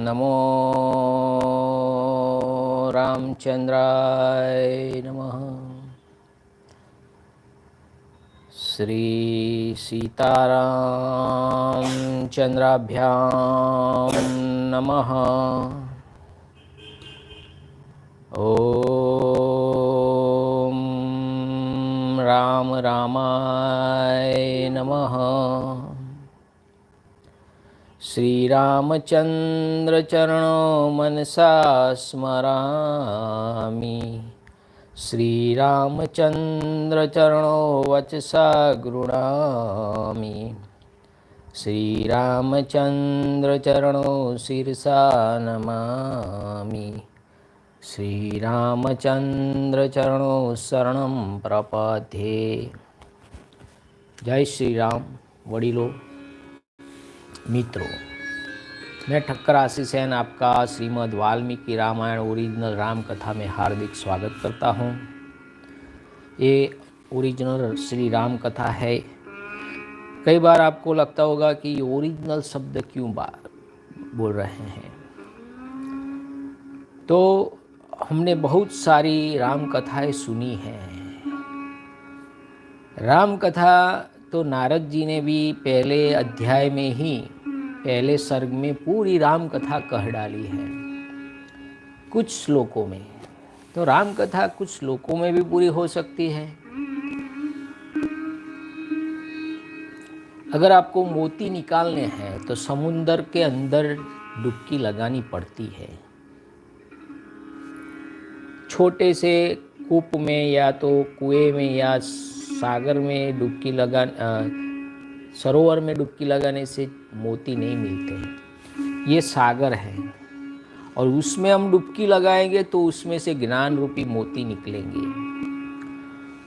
नमो रामचंद्राय नमः। श्री सीतारामचंद्राभ्यां नमः। ओम राम रामाय नमः। श्रीरामचंद्र चरणों मनसा स्मरामि। श्रीरामचंद्र चरणों वचसा गृह्णामि। श्रीरामचंद्र चरणों शिरसा नमामि। श्रीरामचंद्र चरणों शरणं प्रपद्ये। जय श्री राम। वडीलों, मित्रों, मैं ठक्कर आशीष सेन आपका श्रीमद् वाल्मीकि रामायण ओरिजिनल राम कथा में हार्दिक स्वागत करता हूँ। ये ओरिजिनल श्री राम कथा है। कई बार आपको लगता होगा कि ये ओरिजिनल शब्द क्यों बार बोल रहे हैं। तो हमने बहुत सारी राम कथाएं सुनी हैं। राम कथा तो नारद जी ने भी पहले अध्याय में ही पहले सर्ग में पूरी राम कथा कह डाली है कुछ श्लोकों में। तो राम कथा कुछ श्लोकों में भी पूरी हो सकती है। अगर आपको मोती निकालने हैं तो समुंदर के अंदर डुबकी लगानी पड़ती है। छोटे से कूप में या तो कुएं में या सागर में डुबकी सरोवर में डुबकी लगाने से मोती नहीं मिलते। ये सागर है और उसमें हम डुबकी लगाएंगे तो उसमें से ज्ञान रूपी मोती निकलेंगे।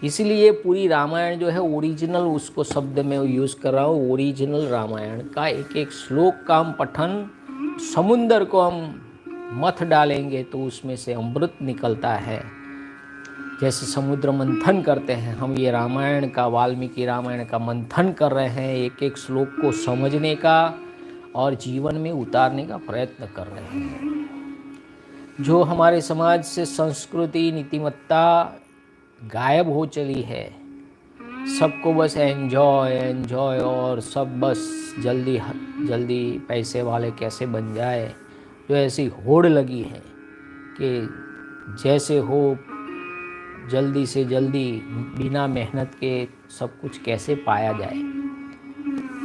इसलिए पूरी रामायण जो है ओरिजिनल, उसको शब्द में यूज़ कर रहा हूँ। ओरिजिनल रामायण का एक एक श्लोक का हम पठन, समुंदर को हम मथ डालेंगे तो उसमें से अमृत निकलता है। जैसे समुद्र मंथन करते हैं, हम ये रामायण का, वाल्मीकि रामायण का मंथन कर रहे हैं, एक एक श्लोक को समझने का और जीवन में उतारने का प्रयत्न कर रहे हैं। जो हमारे समाज से संस्कृति, नीतिमत्ता गायब हो चली है, सबको बस एंजॉय और सब बस जल्दी जल्दी पैसे वाले कैसे बन जाए, जो ऐसी होड़ लगी है कि जैसे हो जल्दी से जल्दी बिना मेहनत के सब कुछ कैसे पाया जाए।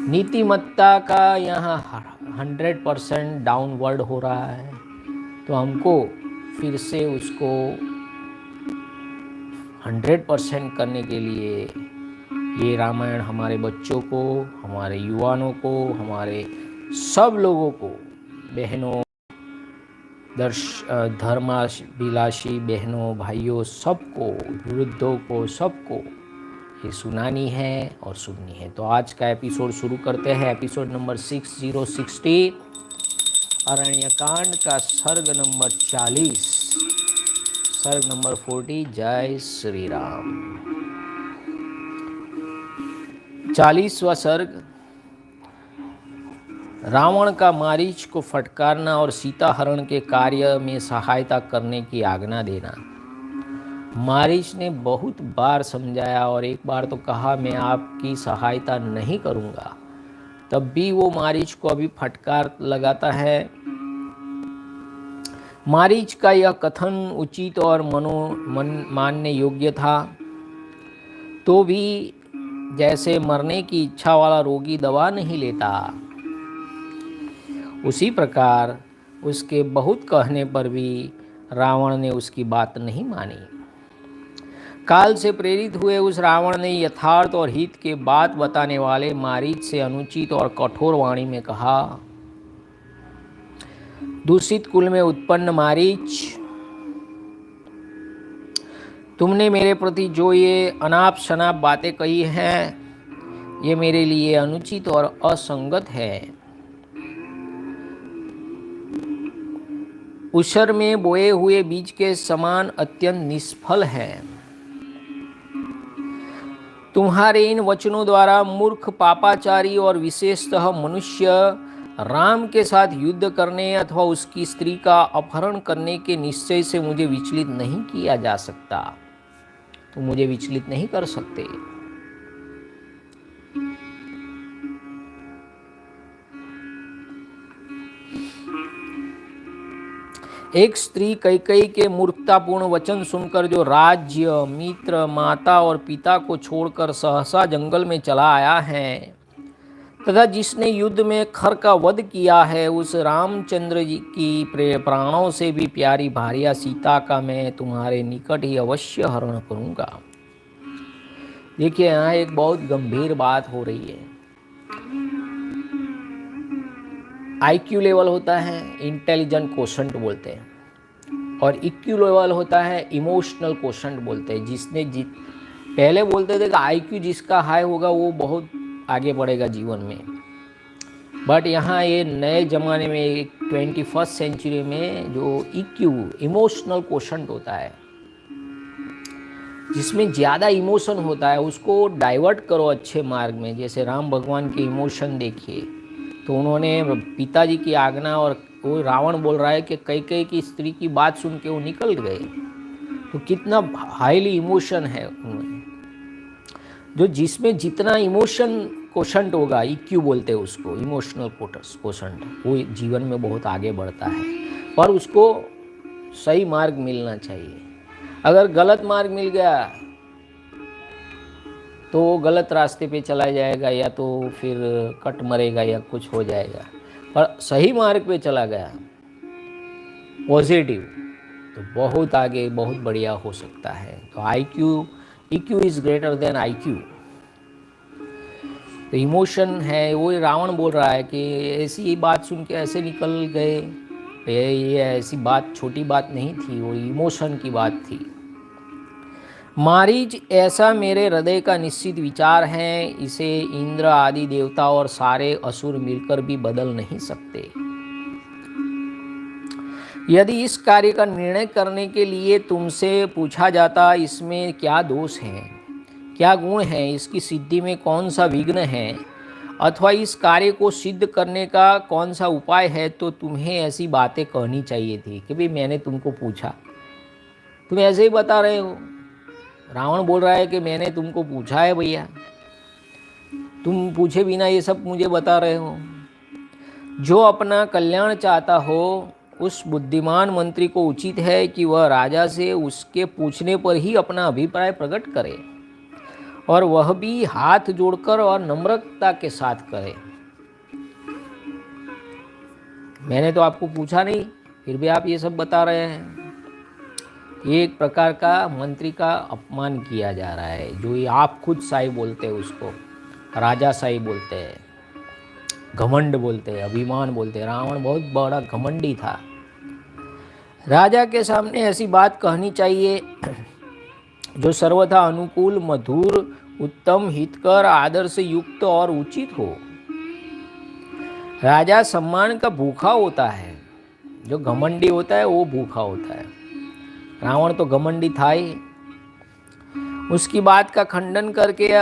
नीतिमत्ता का यहाँ 100% डाउनवर्ड हो रहा है। तो हमको फिर से उसको 100% करने के लिए ये रामायण हमारे बच्चों को, हमारे युवाओं को, हमारे सब लोगों को, बहनों, धर्माभिलाषी बहनों, भाइयों, सबको, वृद्धों को, सबको ये सुनानी है और सुननी है। तो आज का एपिसोड शुरू करते हैं। एपिसोड नंबर 6060, अरण्यकांड का सर्ग नंबर 40, सर्ग नंबर 40। जय श्री राम। 40वां सर्ग। रावण का मारीच को फटकारना और सीता हरण के कार्य में सहायता करने की आज्ञा देना। मारीच ने बहुत बार समझाया और एक बार तो कहा मैं आपकी सहायता नहीं करूंगा। तब भी वो मारीच को अभी फटकार लगाता है। मारीच का यह कथन उचित और मानने योग्य था। तो भी जैसे मरने की इच्छा वाला रोगी दवा नहीं लेता, उसी प्रकार उसके बहुत कहने पर भी रावण ने उसकी बात नहीं मानी। काल से प्रेरित हुए उस रावण ने यथार्थ और हित के बात बताने वाले मारीच से अनुचित और कठोर वाणी में कहा, दूषित कुल में उत्पन्न मारीच, तुमने मेरे प्रति जो ये अनाप शनाप बातें कही हैं, ये मेरे लिए अनुचित और असंगत है। उसर में बोए हुए बीज के समान अत्यंत निष्फल है। तुम्हारे इन वचनों द्वारा मूर्ख, पापाचारी और विशेषतः मनुष्य राम के साथ युद्ध करने अथवा उसकी स्त्री का अपहरण करने के निश्चय से मुझे विचलित नहीं किया जा सकता। तुम मुझे विचलित नहीं कर सकते। एक स्त्री कैकेयी के मूर्खतापूर्ण वचन सुनकर जो राज्य, मित्र, माता और पिता को छोड़कर सहसा जंगल में चला आया है तथा जिसने युद्ध में खर का वध किया है, उस रामचंद्र जी की प्राणों से भी प्यारी भार्या सीता का मैं तुम्हारे निकट ही अवश्य हरण करूंगा। देखिए, यहाँ एक बहुत गंभीर बात हो रही है। आईक्यू लेवल होता है, इंटेलिजेंट क्वोशंट बोलते हैं, और इक्यू लेवल होता है, इमोशनल क्वोशंट बोलते हैं। जिसने पहले बोलते थे कि आईक्यू जिसका हाई होगा वो बहुत आगे बढ़ेगा जीवन में, बट यहाँ ये नए ज़माने में 21st सेंचुरी में जो इक्यू, इमोशनल क्वोशंट होता है, जिसमें ज़्यादा इमोशन होता है, उसको डाइवर्ट करो अच्छे मार्ग में। जैसे राम भगवान के इमोशन देखिए, तो उन्होंने पिताजी की आज्ञा, और वो रावण बोल रहा है कि कैकेयी की स्त्री की बात सुन के वो निकल गए, तो कितना हाईली इमोशन है उनमें। जो जिसमें जितना इमोशन क्वोशंट होगा, इक्यू बोलते हैं उसको, इमोशनल क्वोशंट, वो जीवन में बहुत आगे बढ़ता है। पर उसको सही मार्ग मिलना चाहिए। अगर गलत मार्ग मिल गया तो वो गलत रास्ते पे चला जाएगा, या तो फिर कट मरेगा या कुछ हो जाएगा। पर सही मार्ग पे चला गया, पॉजिटिव, तो बहुत आगे, बहुत बढ़िया हो सकता है। तो इक्यू इज ग्रेटर देन आईक्यू। तो इमोशन है, वो रावण बोल रहा है कि ऐसी बात सुन के ऐसे निकल गए, ये ऐसी बात छोटी बात नहीं थी, वो इमोशन की बात थी। मारीच, ऐसा मेरे हृदय का निश्चित विचार है, इसे इंद्र आदि देवता और सारे असुर मिलकर भी बदल नहीं सकते। यदि इस कार्य का निर्णय करने के लिए तुमसे पूछा जाता, इसमें क्या दोष है, क्या गुण है, इसकी सिद्धि में कौन सा विघ्न है, अथवा इस कार्य को सिद्ध करने का कौन सा उपाय है, तो तुम्हें ऐसी बातें कहनी चाहिए थी कि भाई मैंने तुमको पूछा, तुम ऐसे ही बता रहे हो। रावण बोल रहा है कि मैंने तुमको पूछा है भैया, तुम पूछे बिना ये सब मुझे बता रहे हो। जो अपना कल्याण चाहता हो, उस बुद्धिमान मंत्री को उचित है कि वह राजा से उसके पूछने पर ही अपना अभिप्राय प्रकट करे, और वह भी हाथ जोड़कर और नम्रता के साथ करे। मैंने तो आपको पूछा नहीं, फिर भी आप ये सब बता रहे हैं। ये एक प्रकार का मंत्री का अपमान किया जा रहा है। जो ये आप खुद शाही बोलते हैं, उसको राजा शाही बोलते हैं, घमंड बोलते हैं, अभिमान बोलते हैं। रावण बहुत बड़ा घमंडी था। राजा के सामने ऐसी बात कहनी चाहिए जो सर्वथा अनुकूल, मधुर, उत्तम, हितकर, आदर से युक्त और उचित हो। राजा सम्मान का भूखा होता है, जो घमंडी होता है वो भूखा होता है। रावण तो घमंडी था ही। उसकी बात का खंडन करके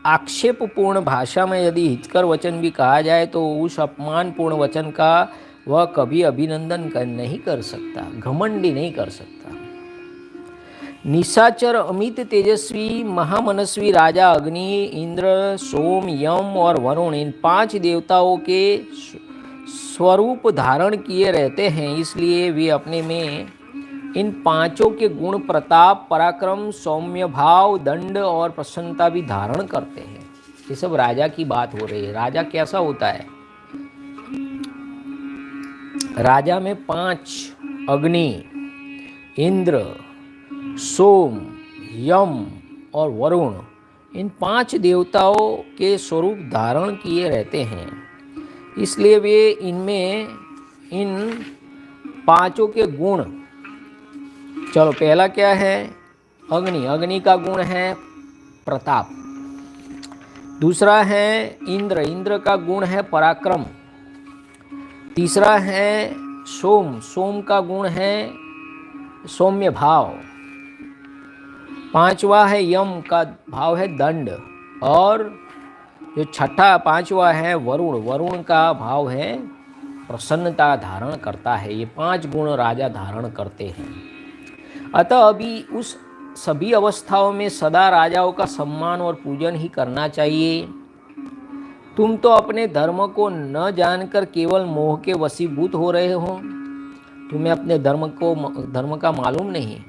आक्षेपपूर्ण भाषा में यदि हितकर वचन भी कहा जाए, तो उस अपमानपूर्ण वचन का वह कभी अभिनंदन नहीं कर सकता, घमंडी नहीं कर सकता। निशाचर, अमित तेजस्वी, महामनस्वी राजा अग्नि, इंद्र, सोम, यम और वरुण, इन 5 देवताओं के स्वरूप धारण किए रहते हैं। इसलिए वे अपने में इन 5 के गुण, प्रताप, पराक्रम, सौम्य भाव, दंड और प्रसन्नता भी धारण करते हैं। ये सब राजा की बात हो रही है। राजा कैसा होता है? राजा में 5 अग्नि, इंद्र, सोम, यम और वरुण, इन 5 देवताओं के स्वरूप धारण किए रहते हैं। इसलिए वे इनमें इन 5 के गुण, चलो पहला क्या है? अग्नि। अग्नि का गुण है प्रताप। दूसरा है इंद्र। इंद्र का गुण है पराक्रम। तीसरा है सोम। सोम का गुण है सौम्य भाव। 5वां है यम, का भाव है दंड। और जो छठा पांचवा है वरुण, वरुण का भाव है प्रसन्नता धारण करता है। ये 5 गुण राजा धारण करते हैं। अतः अभी उस सभी अवस्थाओं में सदा राजाओं का सम्मान और पूजन ही करना चाहिए। तुम तो अपने धर्म को न जानकर केवल मोह के वशीभूत हो रहे हो। तुम्हें अपने धर्म का मालूम नहीं।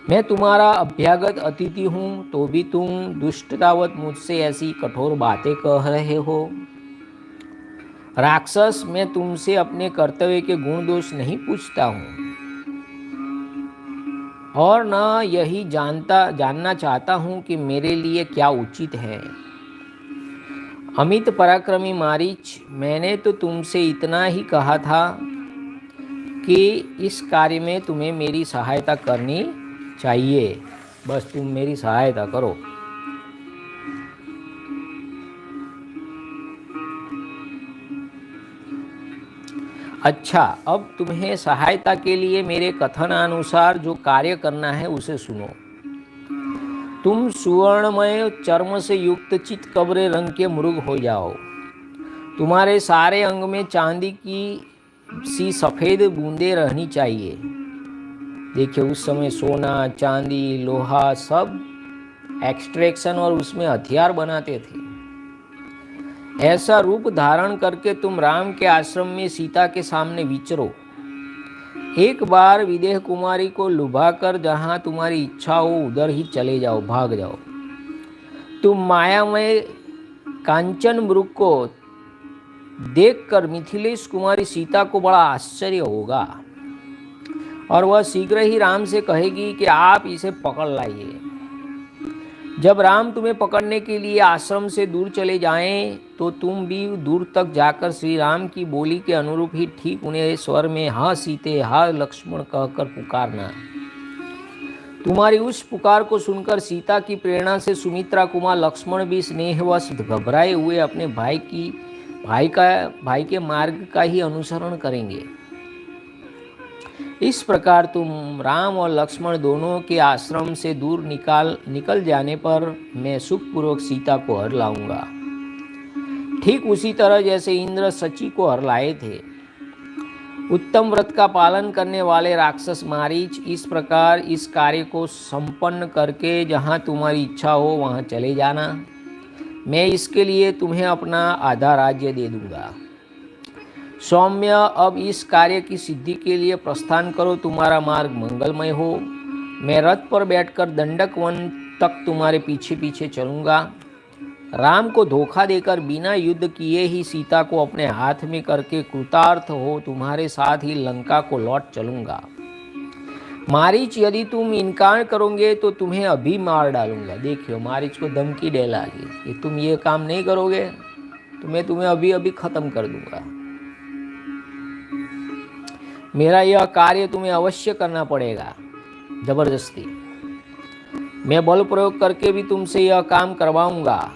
मैं तुम्हारा अभ्यागत अतिथि हूँ, तो भी तुम दुष्टतावत मुझसे ऐसी कठोर बातें कह रहे हो। राक्षस, मैं तुमसे अपने कर्तव्य के गुण दोष नहीं पूछता हूँ और न यही जानना चाहता हूँ कि मेरे लिए क्या उचित है। अमित पराक्रमी मारीच, मैंने तो तुमसे इतना ही कहा था कि इस कार्य में तुम्हें मेरी सहायता करनी चाहिए। बस तुम मेरी सहायता करो। अच्छा, अब तुम्हें सहायता के लिए मेरे कथनानुसार जो कार्य करना है उसे सुनो। तुम सुवर्णमय चर्म से युक्त चितकबरे रंग के मृग हो जाओ। तुम्हारे सारे अंग में चांदी की सी सफ़ेद बूंदें रहनी चाहिए। देखिए, उस समय सोना, चांदी, लोहा सब एक्सट्रैक्शन और उसमें हथियार बनाते थे। ऐसा रूप धारण करके तुम राम के आश्रम में सीता के सामने विचरो। एक बार विदेह कुमारी को लुभाकर जहाँ तुम्हारी इच्छा हो उधर ही चले जाओ, भाग जाओ। तुम मायामय कांचन मृग को देखकर मिथिलेश कुमारी सीता को बड़ा आश्चर्य होगा और वह शीघ्र ही राम से कहेगी कि आप इसे पकड़ लाइए। जब राम तुम्हें पकड़ने के लिए आश्रम से दूर चले जाएं, तो तुम भी दूर तक जाकर श्री राम की बोली के अनुरूप ही ठीक उन्हें स्वर में हाँ सीते, हाँ लक्ष्मण कहकर पुकारना। तुम्हारी उस पुकार को सुनकर सीता की प्रेरणा से सुमित्रा कुमार लक्ष्मण भी स्नेहवश घबराए हुए अपने भाई के मार्ग का ही अनुसरण करेंगे। इस प्रकार तुम राम और लक्ष्मण दोनों के आश्रम से दूर निकल जाने पर मैं सुखपूर्वक सीता को हर लाऊंगा, ठीक उसी तरह जैसे इंद्र सची को हर लाए थे। उत्तम व्रत का पालन करने वाले राक्षस मारीच, इस प्रकार इस कार्य को संपन्न करके जहाँ तुम्हारी इच्छा हो वहाँ चले जाना। मैं इसके लिए तुम्हें अपना आधा राज्य दे दूंगा। सौम्य, अब इस कार्य की सिद्धि के लिए प्रस्थान करो। तुम्हारा मार्ग मंगलमय हो। मैं रथ पर बैठकर दंडक वन तक तुम्हारे पीछे पीछे चलूँगा। राम को धोखा देकर बिना युद्ध किए ही सीता को अपने हाथ में करके कृतार्थ हो तुम्हारे साथ ही लंका को लौट चलूँगा। मारीच, यदि तुम इनकार करोगे तो तुम्हें अभी मार डालूंगा। देखियो, मारीच को धमकी डाला कि तुम ये काम नहीं करोगे तो मैं तुम्हें अभी अभी खत्म कर दूंगा। मेरा यह कार्य तुम्हें अवश्य करना पड़ेगा, जबरदस्ती। मैं बल प्रयोग करके भी तुमसे यह काम करवाऊंगा।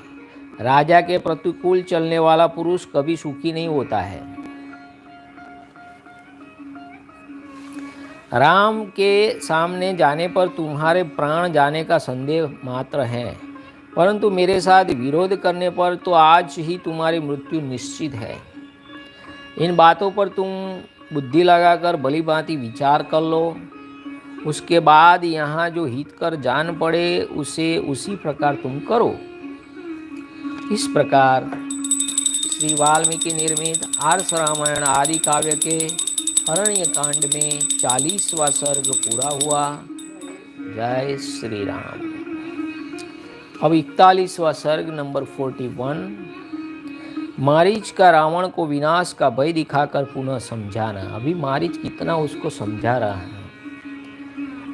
राजा के प्रतिकूल चलने वाला पुरुष कभी सुखी नहीं होता है। राम के सामने जाने पर तुम्हारे प्राण जाने का संदेह मात्र है, परंतु मेरे साथ विरोध करने पर तो आज ही तुम्हारी मृत्यु निश्चित है। इन बातों पर तुम बुद्धि लगाकर भली भांति विचार कर लो। उसके बाद यहाँ जो हित कर जान पड़े उसे उसी प्रकार तुम करो। इस प्रकार श्री वाल्मीकि निर्मित आर्ष रामायण आदि काव्य के अरण्य कांड में 40वां सर्ग पूरा हुआ। जय श्री राम। अब 41वां सर्ग नंबर 41, मारीच का रावण को विनाश का भय दिखाकर पुनः समझाना। अभी मारीच कितना उसको समझा रहा है।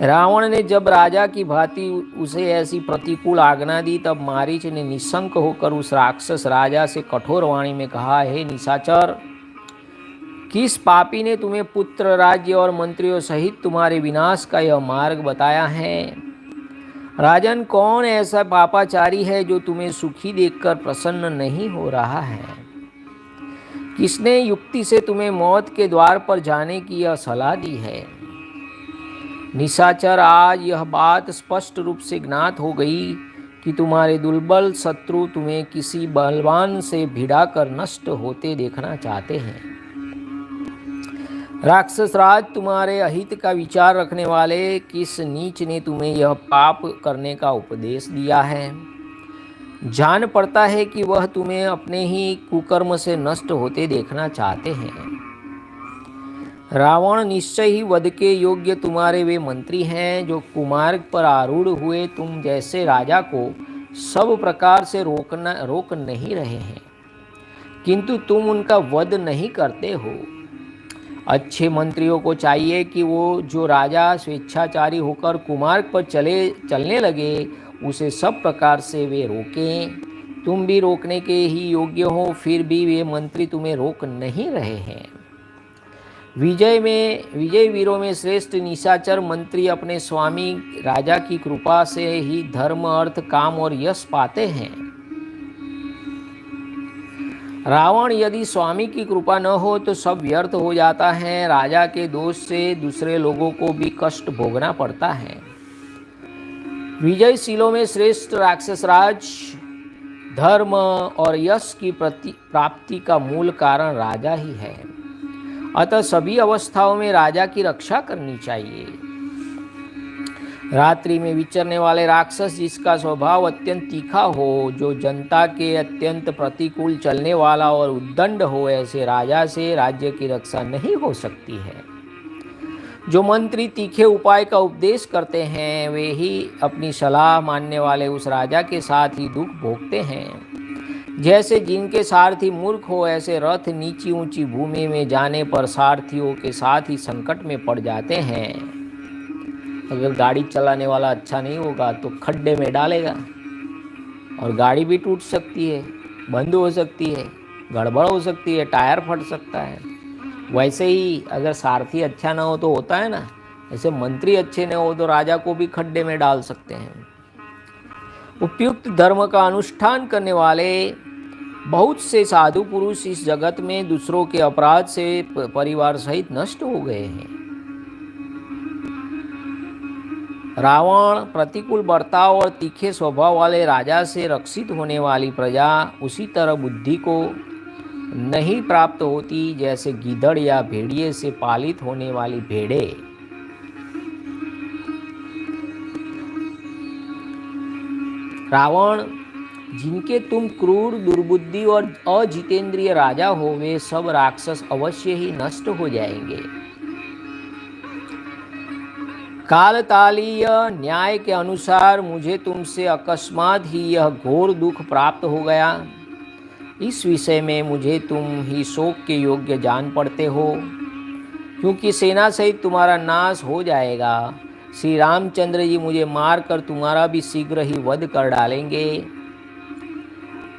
रावण ने जब राजा की भांति उसे ऐसी प्रतिकूल आज्ञा दी, तब मारीच ने निशंक होकर उस राक्षस राजा से कठोर वाणी में कहा, हे निशाचर, किस पापी ने तुम्हें पुत्र, राज्य और मंत्रियों सहित तुम्हारे विनाश का यह मार्ग बताया है? राजन, कौन ऐसा पापाचारी है जो तुम्हें सुखी देखकर प्रसन्न नहीं हो रहा है? किसने युक्ति से तुम्हें मौत के द्वार पर जाने की यह सलाह दी है? निशाचर, आज यह बात स्पष्ट रूप से ज्ञात हो गई कि तुम्हारे दुर्बल शत्रु तुम्हें किसी बलवान से भिड़ाकर नष्ट होते देखना चाहते हैं। राक्षस राज, तुम्हारे अहित का विचार रखने वाले किस नीच ने तुम्हें यह पाप करने का उपदेश दिया है? जान पड़ता है कि वह तुम्हें अपने ही कुकर्म से नष्ट होते देखना चाहते हैं। रावण, निश्चय ही वध के योग्य तुम्हारे वे मंत्री हैं जो कुमार्ग पर आरूढ़ हुए तुम जैसे राजा को सब प्रकार से रोक नहीं रहे हैं, किंतु तुम उनका वध नहीं करते हो। अच्छे मंत्रियों को चाहिए कि वो जो राजा स्वेच्छाचारी होकर कुमार्ग पर चलने लगे उसे सब प्रकार से वे रोकें। तुम भी रोकने के ही योग्य हो, फिर भी वे मंत्री तुम्हें रोक नहीं रहे हैं। विजय वीरों में श्रेष्ठ निशाचर मंत्री अपने स्वामी राजा की कृपा से ही धर्म, अर्थ, काम और यश पाते हैं। रावण, यदि स्वामी की कृपा न हो तो सब व्यर्थ हो जाता है। राजा के दोष से दूसरे लोगों को भी कष्ट भोगना पड़ता है। विजयशीलों में श्रेष्ठ राक्षस राज, धर्म और यश की प्राप्ति का मूल कारण राजा ही है। अतः सभी अवस्थाओं में राजा की रक्षा करनी चाहिए। रात्रि में विचरने वाले राक्षस, जिसका स्वभाव अत्यंत तीखा हो, जो जनता के अत्यंत प्रतिकूल चलने वाला और उद्दंड हो, ऐसे राजा से राज्य की रक्षा नहीं हो सकती है। जो मंत्री तीखे उपाय का उपदेश करते हैं, वे ही अपनी सलाह मानने वाले उस राजा के साथ ही दुख भोगते हैं। जैसे जिनके सारथी मूर्ख हो, ऐसे रथ नीची ऊंची भूमि में जाने पर सारथियों के साथ ही संकट में पड़ जाते हैं। अगर गाड़ी चलाने वाला अच्छा नहीं होगा तो खड्डे में डालेगा और गाड़ी भी टूट सकती है, बंद हो सकती है, गड़बड़ हो सकती है, टायर फट सकता है। वैसे ही अगर सारथी अच्छा ना हो तो होता है ना, ऐसे मंत्री अच्छे न हो तो राजा को भी खड्डे में डाल सकते हैं। उपयुक्त धर्म का अनुष्ठान करने वाले बहुत से साधु पुरुष इस जगत में दूसरों के अपराध से परिवार सहित नष्ट हो गए हैं। रावण, प्रतिकूल बर्ताव और तीखे स्वभाव वाले राजा से रक्षित होने वाली प्रजा उसी तरह बुद्धि को नहीं प्राप्त होती जैसे गीदड़ या भेड़िए से पालित होने वाली भेड़े। रावण, जिनके तुम क्रूर, दुर्बुद्धि और अजितेंद्रिय राजा हो, वे सब राक्षस अवश्य ही नष्ट हो जाएंगे। कालतालीय न्याय के अनुसार मुझे तुमसे अकस्मात ही यह घोर दुख प्राप्त हो गया। इस विषय में मुझे तुम ही शोक के योग्य जान पड़ते हो, क्योंकि सेना सहित तुम्हारा नाश हो जाएगा। श्री रामचंद्र जी मुझे मारकर तुम्हारा भी शीघ्र ही वध कर डालेंगे।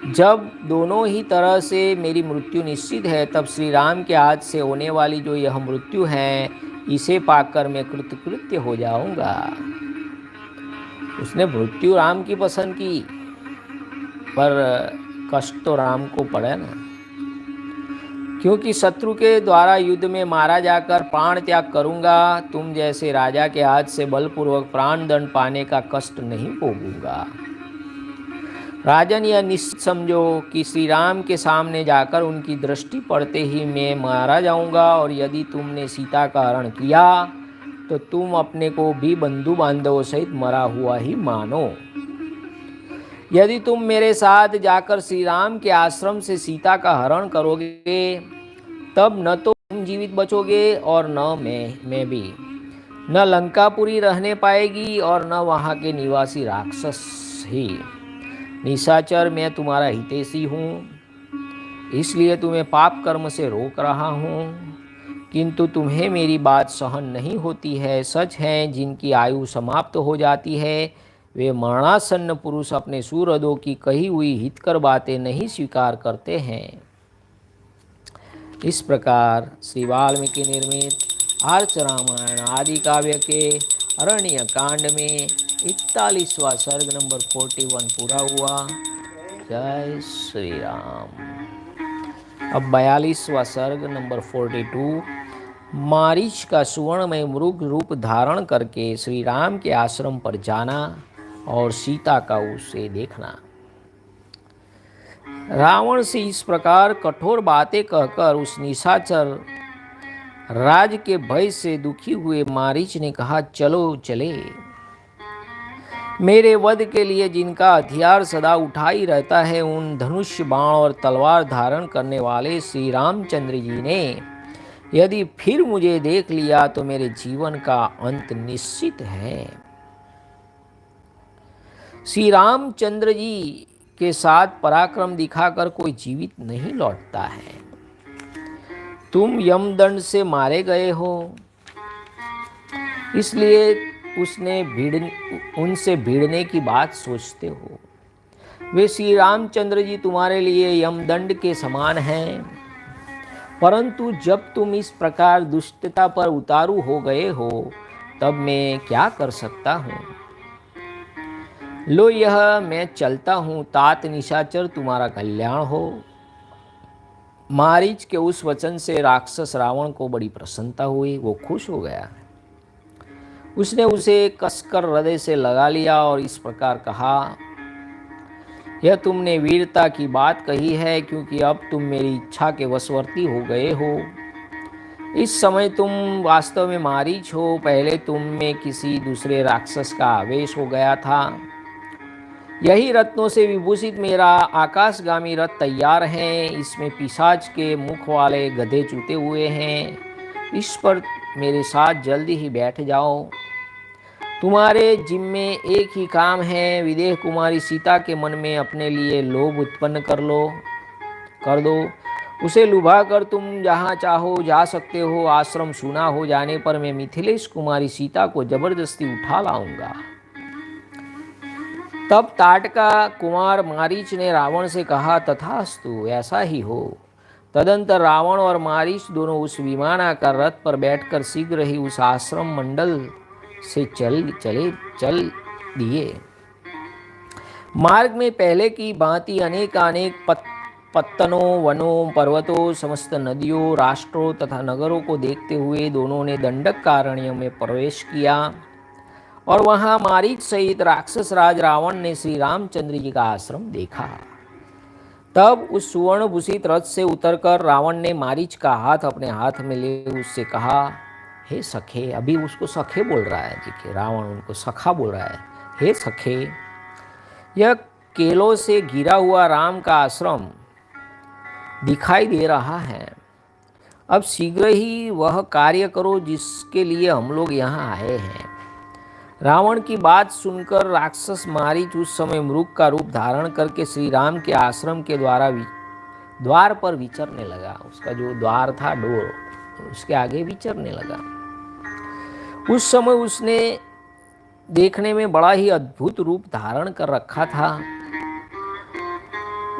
जब दोनों ही तरह से मेरी मृत्यु निश्चित है, तब श्री राम के हाथ से होने वाली जो यह मृत्यु है, इसे पाकर मैं कृतकृत्य हो जाऊंगा। उसने मृत्यु राम की पसंद की, पर कष्ट तो राम को पड़ा ना, क्योंकि शत्रु के द्वारा युद्ध में मारा जाकर प्राण त्याग करूंगा। तुम जैसे राजा के हाथ से बलपूर्वक प्राण दंड पाने का कष्ट नहीं भोगूंगा। राजन, यह निश्चित समझो कि श्री राम के सामने जाकर उनकी दृष्टि पड़ते ही मैं मारा जाऊंगा, और यदि तुमने सीता का हरण किया तो तुम अपने को भी बंधु बांधवों सहित मरा हुआ ही मानो। यदि तुम मेरे साथ जाकर श्री राम के आश्रम से सीता का हरण करोगे, तब न तो तुम जीवित बचोगे और न मैं भी। न लंकापुरी रहने पाएगी और न वहाँ के निवासी राक्षस ही। निशाचर, मैं तुम्हारा हितैषी हूँ, इसलिए तुम्हें पाप कर्म से रोक रहा हूँ, किंतु तुम्हें मेरी बात सहन नहीं होती है। सच है, जिनकी आयु समाप्त हो जाती है, वे मरणासन्न पुरुष अपने सुहृदों की कही हुई हितकर बातें नहीं स्वीकार करते हैं। इस प्रकार श्री वाल्मीकि निर्मित आर्च रामायण आदि काव्य के अरण्य कांड में 41वां सर्ग नंबर 41 पूरा हुआ। जय श्री राम। अब 42वां सर्ग नंबर 42। मारीच का सुवर्णमय मृग रूप धारण करके श्री राम के आश्रम पर जाना और सीता का उसे देखना। रावण से इस प्रकार कठोर बातें कहकर उस निशाचर राज के भय से दुखी हुए मारीच ने कहा, चलो चले। मेरे वध के लिए जिनका हथियार सदा उठा ही रहता है, उन धनुष्य बाण और तलवार धारण करने वाले श्री रामचंद्र जी ने यदि फिर मुझे देख लिया तो मेरे जीवन का अंत निश्चित है। श्री रामचंद्र जी के साथ पराक्रम दिखाकर कोई जीवित नहीं लौटता है। तुम यमदंड से मारे गए हो, इसलिए उनसे भिड़ने की बात सोचते हो। वे श्री रामचंद्र जी तुम्हारे लिए यमदंड के समान हैं, परंतु जब तुम इस प्रकार दुष्टता पर उतारू हो गए हो, तब मैं क्या कर सकता हूँ। लो यह मैं चलता हूँ, तात निशाचर तुम्हारा कल्याण हो। मारीच के उस वचन से राक्षस रावण को बड़ी प्रसन्नता हुई, वो खुश हो गया। उसने उसे कसकर हृदय से लगा लिया और इस प्रकार कहा, यह तुमने वीरता की बात कही है, क्योंकि अब तुम मेरी इच्छा के वशवर्ती हो गए हो। इस समय तुम वास्तव में मारीच हो, पहले तुम में किसी दूसरे राक्षस का आवेश हो गया था। यही रत्नों से विभूषित मेरा आकाशगामी रथ तैयार है, इसमें पिशाच के मुख वाले गधे चूते हुए हैं। इस पर मेरे साथ जल्दी ही बैठ जाओ। तुम्हारे जिम्मे एक ही काम है, विदेह कुमारी सीता के मन में अपने लिए लोभ उत्पन्न कर दो। उसे लुभा कर तुम जहाँ चाहो जा सकते हो। आश्रम सूना हो जाने पर मैं मिथिलेश कुमारी सीता को जबरदस्ती उठा लाऊंगा। तब ताटका कुमार मारीच ने रावण से कहा, तथास्तु, ऐसा ही हो। तदंतर रावण और मारीच दोनों उस विमानाकार रथ पर बैठकर शीघ्र ही उस आश्रम मंडल से चल दिए। मार्ग में पहले की भांति अनेक पत्तनों, वनों, पर्वतों, समस्त नदियों, राष्ट्रों तथा नगरों को देखते हुए दोनों ने दंडकारण्य में प्रवेश किया और वहां मारीच सहित राक्षस राज रावण ने श्री रामचंद्र जी का आश्रम देखा। तब उस सुवर्ण भूषित रथ से उतरकर रावण ने मारीच का हाथ अपने हाथ में ले उससे कहा, हे सखे, अभी उसको सखे बोल रहा है। देखिए, रावण उनको सखा बोल रहा है। हे सखे, यह केलों से घिरा हुआ राम का आश्रम दिखाई दे रहा है। अब शीघ्र ही वह कार्य करो जिसके लिए हम लोग यहाँ आए हैं। रावण की बात सुनकर राक्षस मारीच उस समय मृग का रूप धारण करके श्री राम के आश्रम के द्वार पर विचरने लगा। उसका जो द्वार था, डोर, उसके आगे विचरने लगा। उस समय उसने देखने में बड़ा ही अद्भुत रूप धारण कर रखा था।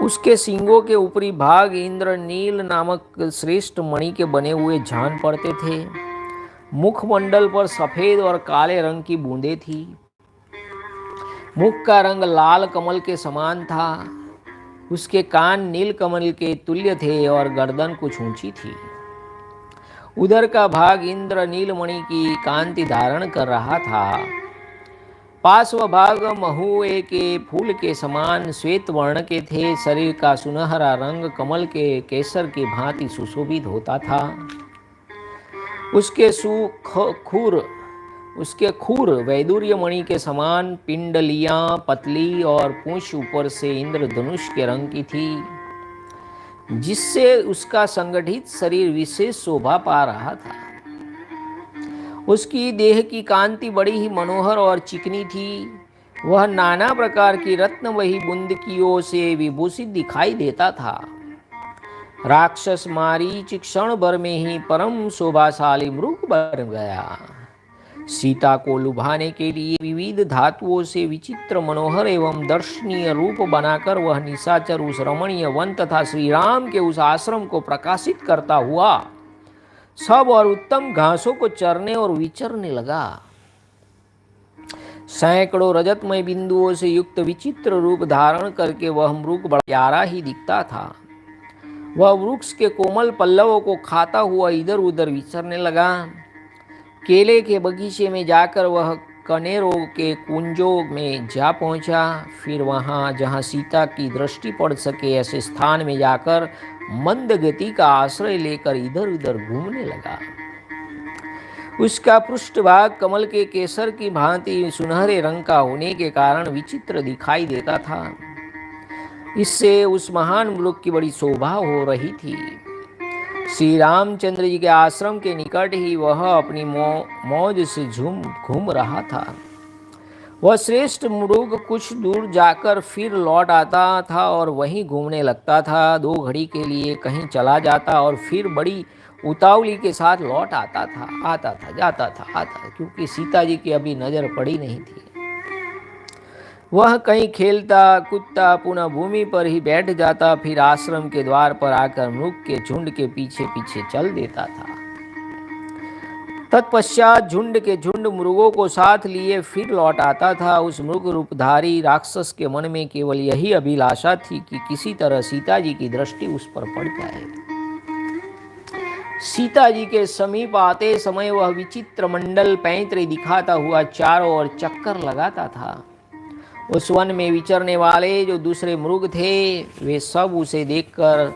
उसके सींगों के ऊपरी भाग इंद्रनील नामक श्रेष्ठ मणि के बने हुए जान पड़ते थे। मुखमंडल पर सफेद और काले रंग की बूंदें थी। मुख का रंग लाल कमल के समान था। उसके कान नील कमल के तुल्य थे और गर्दन कुछ ऊंची थी। उधर का भाग इंद्र नीलमणि की कांति धारण कर रहा था। पार्श्व भाग महुए के फूल के समान श्वेत वर्ण के थे। शरीर का सुनहरा रंग कमल के केसर की भांति सुशोभित होता था। उसके खूर वैदूर्य मणि के समान, पिंडलियां पतली और पूंछ ऊपर से इंद्रधनुष के रंग की थी, जिससे उसका संगठित शरीर विशेष शोभा पा रहा था। उसकी देह की कांति बड़ी ही मनोहर और चिकनी थी। वह नाना प्रकार की रत्न वही बुंदकियों से विभूषित दिखाई देता था। राक्षस मारीच क्षण भर में ही परम शोभाशाली मृग बन गया। सीता को लुभाने के लिए विविध धातुओं से विचित्र मनोहर एवं दर्शनीय रूप बनाकर वह निशाचर उस रमणीय वन तथा श्री राम के उस आश्रम को प्रकाशित करता हुआ सब और उत्तम घासों को चरने और विचरने लगा। सैकड़ों रजतमय बिंदुओं से युक्त विचित्र रूप धारण करके वह मृग बड़ा प्यारा ही दिखता था। वह वृक्ष के कोमल पल्लवों को खाता हुआ इधर उधर विचरने लगा। केले के बगीचे में जाकर वह कनेरों के कुंजों में जा पहुंचा। फिर वहां जहां सीता की दृष्टि पड़ सके ऐसे स्थान में जाकर मंद गति का आश्रय लेकर इधर उधर घूमने लगा। उसका पृष्ठभाग कमल के केसर की भांति सुनहरे रंग का होने के कारण विचित्र दिखाई देता था। इससे उस महान मृग की बड़ी शोभा हो रही थी। श्री रामचंद्र जी के आश्रम के निकट ही वह अपनी मौज से घूम रहा था। वह श्रेष्ठ मृग कुछ दूर जाकर फिर लौट आता था और वहीं घूमने लगता था। 2 घड़ी के लिए कहीं चला जाता और फिर बड़ी उतावली के साथ लौट आता था जाता था, क्योंकि सीता जी की अभी नजर पड़ी नहीं थी। वह कहीं खेलता कूदता पुनः भूमि पर ही बैठ जाता, फिर आश्रम के द्वार पर आकर मृग के झुंड के पीछे पीछे चल देता था। तत्पश्चात झुंड के झुंड मृगों को साथ लिए फिर लौट आता था। उस मृग रूपधारी राक्षस के मन में केवल यही अभिलाषा थी कि किसी तरह सीता जी की दृष्टि उस पर पड़ जाए। सीता जी के समीप आते समय वह विचित्र मंडल पैंतरे दिखाता हुआ चारों ओर चक्कर लगाता था। उस वन में विचरने वाले जो दूसरे मृग थे वे सब उसे देखकर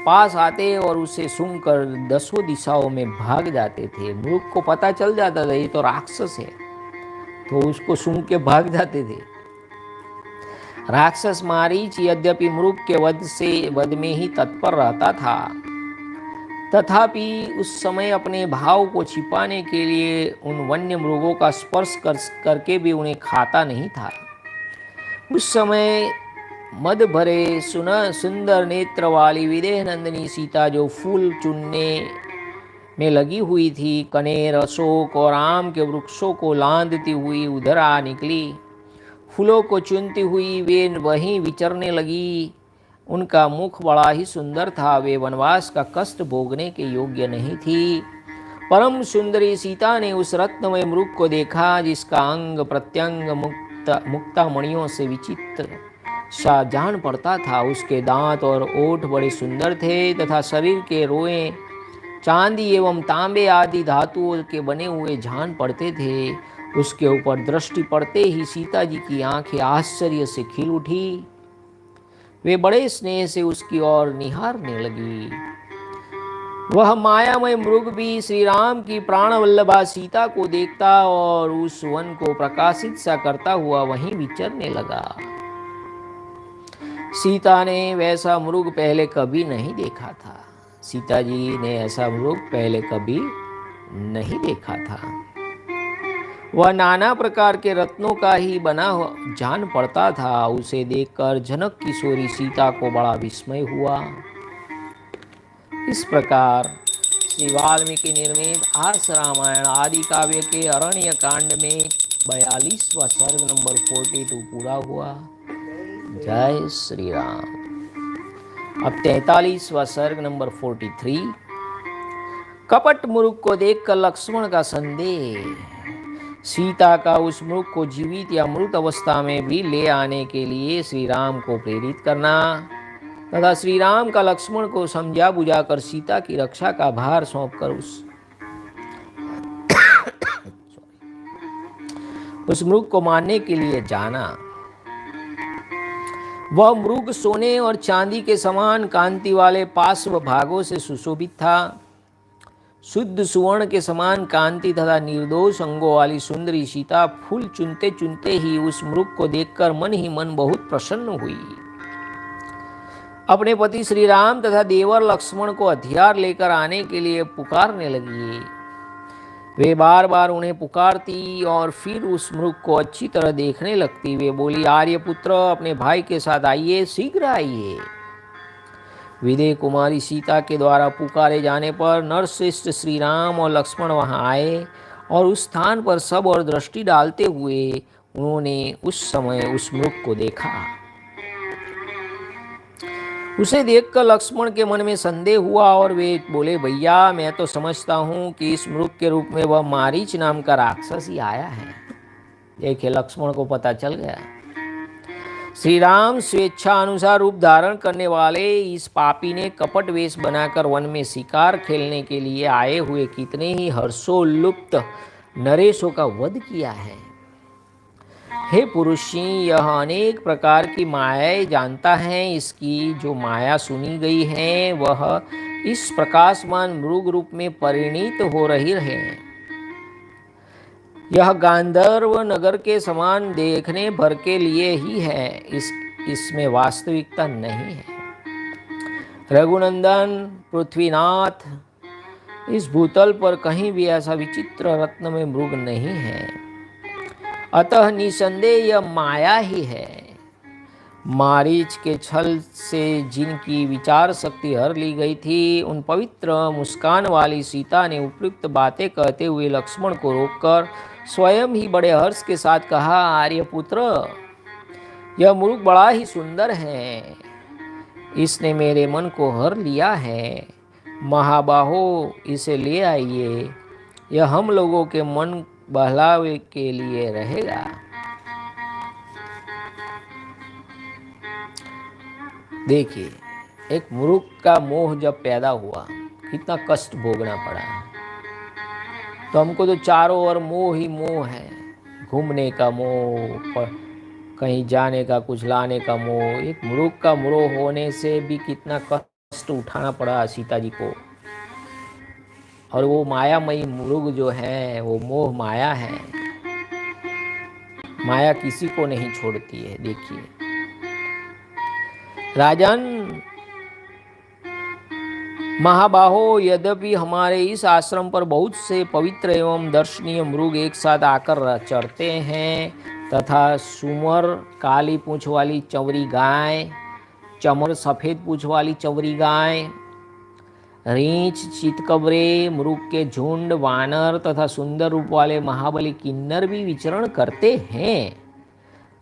पास आते और उसे सूंघकर 10 दिशाओं में भाग जाते थे। मृग को पता चल जाता था ये तो राक्षस है, तो उसको सूंघ के भाग जाते थे। राक्षस मारीच यद्यपि मृग के वध में ही तत्पर रहता था, तथापि उस समय अपने भाव को छिपाने के लिए उन वन्य मृगों का स्पर्श करके भी उन्हें खाता नहीं था। उस समय मद भरे सुंदर नेत्र वाली विदेह नंदिनी सीता जो फूल चुनने में लगी हुई थी, कनेर, अशोक और आम के वृक्षों को लांदती हुई उधर आ निकली। फूलों को चुनती हुई वे वहीं विचरने लगी। उनका मुख बड़ा ही सुंदर था। वे वनवास का कष्ट भोगने के योग्य नहीं थी। परम सुंदरी सीता ने उस रत्नमय मृग को देखा, जिसका अंग प्रत्यंग मुक्ता मणियों से विचित्र सा जान पड़ता था। उसके दांत और ओठ बड़े सुंदर थे तथा शरीर के रोए चांदी एवं तांबे आदि धातुओं के बने हुए जान पड़ते थे। उसके ऊपर दृष्टि पड़ते ही सीता जी की आंखें आश्चर्य से खिल उठी। वे बड़े स्नेह से उसकी ओर निहारने लगी। वह मायामय मृग भी श्री राम की प्राणवल्लभा सीता को देखता और उस वन को प्रकाशित सा करता हुआ वहीं विचरने लगा। सीता ने वैसा मृग पहले कभी नहीं देखा था। सीता जी ने ऐसा मृग पहले कभी नहीं देखा था। वह नाना प्रकार के रत्नों का ही बना जान पड़ता था। उसे देखकर जनक किशोरी सीता को बड़ा विस्मय हुआ। इस प्रकार श्री वाल्मीकि निर्मित आर्ष रामायण आदि काव्य के अरण्य कांड में 42वां सर्ग नंबर 42 पूरा हुआ। जय श्री राम। अब 43वां सर्ग नंबर 43। कपट मृग को देखकर लक्ष्मण का संदेह। सीता का उस मृग को जीवित या मृत अवस्था में भी ले आने के लिए श्री राम को प्रेरित करना तथा श्री राम का लक्ष्मण को समझा बुझाकर सीता की रक्षा का भार सौंपकर उस मृग को मारने के लिए जाना। वह मृग सोने और चांदी के समान कांति वाले पार्श्व भागों से सुशोभित था। शुद्ध सुवर्ण के समान कांति तथा निर्दोष अंगों वाली सुंदरी सीता फूल चुनते चुनते ही उस मृग को देखकर मन ही मन बहुत प्रसन्न हुई। अपने पति श्री राम तथा देवर लक्ष्मण को हथियार लेकर आने के लिए पुकारने लगी। वे बार बार उन्हें पुकारती और फिर उस मृग को अच्छी तरह देखने लगती। वे बोली, आर्यपुत्र अपने भाई के साथ आइए, शीघ्र आइए। विदेह कुमारी सीता के द्वारा पुकारे जाने पर नरश्रेष्ठ श्री राम और लक्ष्मण वहां आए और उस स्थान पर सब और दृष्टि डालते हुए उन्होंने उस समय उस मृग को देखा। उसे देखकर लक्ष्मण के मन में संदेह हुआ और वे बोले, भैया मैं तो समझता हूं कि इस मृग के रूप में वह मारीच नाम का राक्षस ही आया है। देखिए, लक्ष्मण को पता चल गया। श्री राम स्वेच्छा अनुसार रूप धारण करने वाले इस पापी ने कपट वेश बनाकर वन में शिकार खेलने के लिए आए हुए कितने ही हर्षोल्लुप्त नरेशों का वध किया है। हे पुरुषी, यह अनेक प्रकार की मायाएं जानता है। इसकी जो माया सुनी गई है वह इस प्रकाशमान मृग रूप में परिणित हो रही है। यह गांधर्व नगर के समान देखने भर के लिए ही है, इसमें वास्तविकता नहीं है। रघुनंदन पृथ्वीनाथ, इस भूतल पर कहीं भी ऐसा विचित्र रत्न में मृग नहीं है, अतः निसंदेह यह माया ही है। मारीच के छल से जिनकी विचार शक्ति हर ली गई थी, उन पवित्र मुस्कान वाली सीता ने उपयुक्त बातें कहते हुए लक्ष्मण को रोककर स्वयं ही बड़े हर्ष के साथ कहा, आर्यपुत्र, यह मृग बड़ा ही सुंदर है, इसने मेरे मन को हर लिया है। महाबाहो, इसे ले आइए, यह हम लोगों के मन बहलावे के लिए रहेगा। देखिए, एक मृग का मोह जब पैदा हुआ, कितना कष्ट भोगना पड़ा। तो हमको तो चारों ओर मोह ही मोह है, घूमने का मोह, कहीं जाने का, कुछ लाने का मोह। एक मृग का मोह होने से भी कितना कष्ट उठाना पड़ा सीता जी को। और वो मायामयी मृग जो है, वो मोह माया है, माया किसी को नहीं छोड़ती है। देखिए राजन महाबाहो, यद्यपि हमारे इस आश्रम पर बहुत से पवित्र एवं दर्शनीय मृग एक साथ आकर चढ़ते हैं, तथा सुमर काली पूंछ वाली चंवरी गाय, चमर सफ़ेद पूंछ वाली चंवरी गाय, रींछ, चितकबरे, मृग के झुंड, वानर तथा सुंदर रूप वाले महाबली किन्नर भी विचरण करते हैं,